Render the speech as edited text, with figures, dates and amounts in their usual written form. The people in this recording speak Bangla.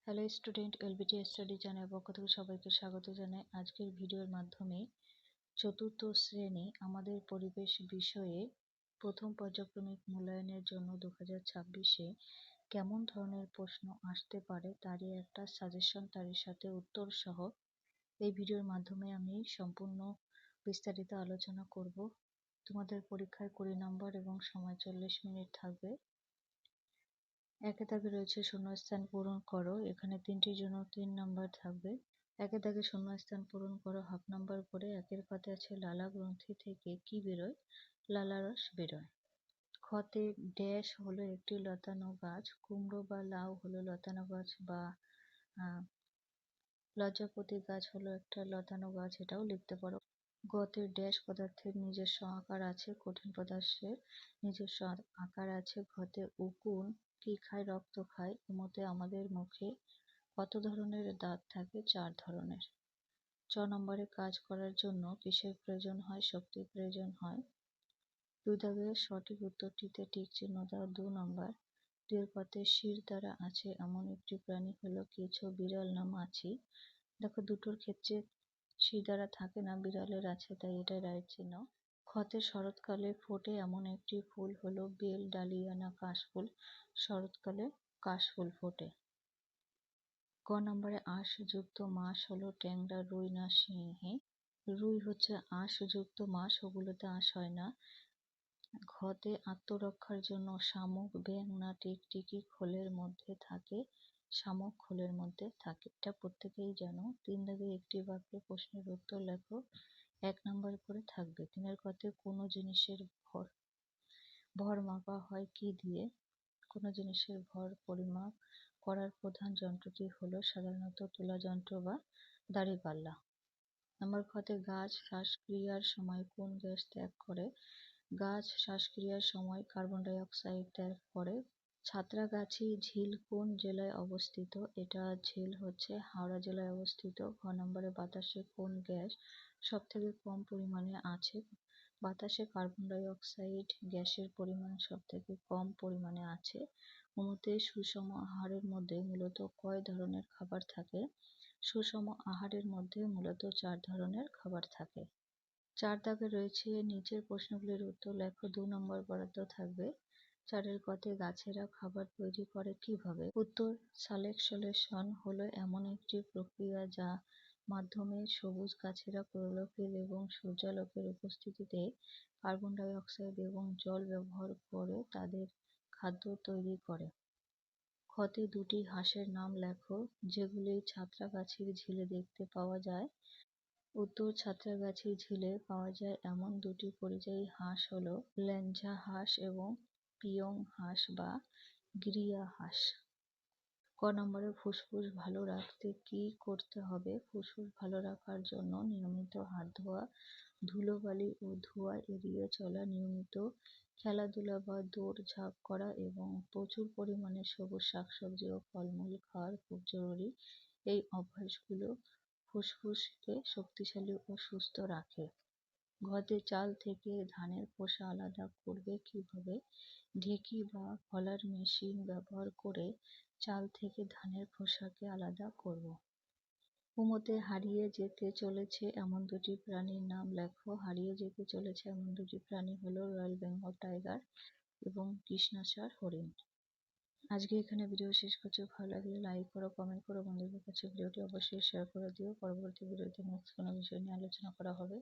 হ্যালো স্টুডেন্ট, এলবিটি স্টাডি চ্যানেলের পক্ষ থেকে সবাইকে স্বাগত জানাই। আজকের ভিডিওর মাধ্যমে চতুর্থ শ্রেণী আমাদের পরিবেশ বিষয়ে প্রথম পর্যায়ক্রমিক মূল্যায়নের জন্য 2026-এ কেমন ধরনের প্রশ্ন আসতে পারে তারই একটা সাজেশন, তারই সাথে উত্তর সহ এই ভিডিওর মাধ্যমে আমি সম্পূর্ণ বিস্তারিত আলোচনা করব। তোমাদের পরীক্ষায় 20 নম্বর এবং সময় 40 মিনিট থাকবে। একে দাগে রয়েছে শূন্যস্থান পূরণ করো। এখানে 3টির জন্য 3 নাম্বার থাকবে। একে দাগে শূন্যস্থান পূরণ করো হাফ নাম্বার করে। একের পাতে আছে লালা গ্রন্থি থেকে কি বেরোয়? লালারস বেরোয়। খতে ড্যাশ হলো একটি লতানো গাছ। কুমড়ো বা লাউ হলো লতানো গাছ, বা লজ্জাপতি গাছ হলো একটা লতানো গাছ, এটাও লিখতে পারো। গতে ড্যাশ পদার্থের নিজস্ব আকার আছে। কঠিন পদার্থের নিজস্ব আকার আছে। ঘতে উকুন কি খায়? রক্ত খায়। মতে আমাদের মুখে কত ধরনের দাঁত থাকে? 4 ধরনের। 6 নম্বরে কাজ করার জন্য কিসের প্রয়োজন হয়? শক্তির প্রয়োজন হয়। 2 দাগে সঠিক উত্তরটিতে টিক চিহ্ন দাও। 2 নম্বর। 2 পাতে শির দ্বারা আছে এমন একটি প্রাণী হলো কেঁচো, বিড়াল না মাছি? দেখো, দুটোর ক্ষেত্রে শির দ্বারা থাকে না, বিড়ালের আছে, তাই এটা রাইট চিহ্ন। খতে শরৎকালে ফোটে এমন একটি ফুল হলো বেল, ডালিয়া না কাশফুল? শরৎকালে কাশফুল ফোটে। ক নম্বরে আঁশযুক্ত মাছ হলো ট্যাংরা, রুই না শিঙি? রুই হচ্ছে আঁশযুক্ত মাছ, ওগুলোতে আঁশ হয় না। ঘতে আত্মরক্ষার জন্য শামুক, ব্যাঙ না টিকটিকি খোলের মধ্যে থাকে? শামুক খোলের মধ্যে থাকে, এটা প্রত্যেকেই জানো। 3 দাগে একটি বাক্যে প্রশ্নের উত্তর লেখো। 1 নম্বর করে থাকবে। 3-এর কথে কোনো জিনিসের ভর মাপা হয় কি দিয়ে? কোনো জিনিসের ভর পরিমাপ করার প্রধান যন্ত্রটি হলো সাধারণত তুলা যন্ত্র বা দাঁড়িপাল্লা। নম্বর খতে গাছ শ্বাসক্রিয়ার সময় কোন গ্যাস ত্যাগ করে? গাছ শ্বাসক্রিয়ার সময় কার্বন ডাই অক্সাইড ত্যাগ করে। ছাত্রাগাছি ঝিল কোন জেলায় অবস্থিত? এটা ঝিল হচ্ছে হাওড়া জেলায় অবস্থিত। ঘ নম্বরে বাতাসে কোন গ্যাস সব থেকে কম পরিমাণে আছে? বাতাসে কার্বন ডাই অক্সাইড গ্যাসের পরিমাণ সব থেকে কম পরিমাণে আছে। মতে সুষম আহারের মধ্যে মূলত কয় ধরনের খাবার থাকে? সুষম আহারের মধ্যে মূলত 4 ধরনের খাবার থাকে। 4 দাগে রয়েছে নিচের প্রশ্নগুলির উত্তর লেখো। 2 নম্বর বরাদ্দ থাকবে। 4-এর কথে গাছেরা খাবার তৈরি করে কিভাবে? উত্তর, সালেকশন হলো এমন একটি প্রক্রিয়া যা মাধ্যমে সবুজ গাছেরা ক্লোরোফিল এবং সূর্যালোকের উপস্থিতিতে কার্বন ডাই অক্সাইড এবং জল ব্যবহার করে তাদের খাদ্য তৈরি করে। খতে 2টি হাঁসের নাম লেখো যেগুলি ছাত্রাগাছির ঝিলে দেখতে পাওয়া যায়। উত্তর, ছাত্রাগাছির ঝিলে পাওয়া যায় এমন 2টি পরিযায়ী হাঁস হলো ল্যাঞ্জা হাঁস এবং পিয়ং হাঁস বা গিরিয়া হাঁস। ক নম্বরে ফুসফুস ভালো রাখতে কি করতে হবে? ফুসফুস ভালো রাখার জন্য নিয়মিত হাত ধোয়া, ধুলোবালি ও ধোঁয়া এড়িয়ে চলা, নিয়মিত খেলাধুলা বা দৌড়ঝাঁপ করা এবং প্রচুর পরিমাণে সবুজ শাকসবজি ও ফলমূল খাওয়া খুব জরুরি। এই অভ্যাসগুলো ফুসফুসকে শক্তিশালী ও সুস্থ রাখে। ঘতে চাল থেকে ধানের খোসা আলাদা করবে কিভাবে? ঢেকি বা খলার মেশিন ব্যবহার করে চাল থেকে ধানের খোসাকে আলাদা করব। কুমোতে হারিয়ে যেতে চলেছে এমন 2টি প্রাণীর নাম লেখো। হারিয়ে যেতে চলেছে এমন 2টি প্রাণী হলো রয়্যাল বেঙ্গল টাইগার এবং কৃষ্ণসার হরিণ। আজকে এখানে ভিডিও শেষ করছি। ভালো লাগলে লাইক করো, কমেন্ট করো, বন্ধুদের কাছে ভিডিওটি অবশ্যই শেয়ার করে দিও। পরবর্তী ভিডিওতে নেক্সট কোনো বিষয় নিয়ে আলোচনা করা হবে।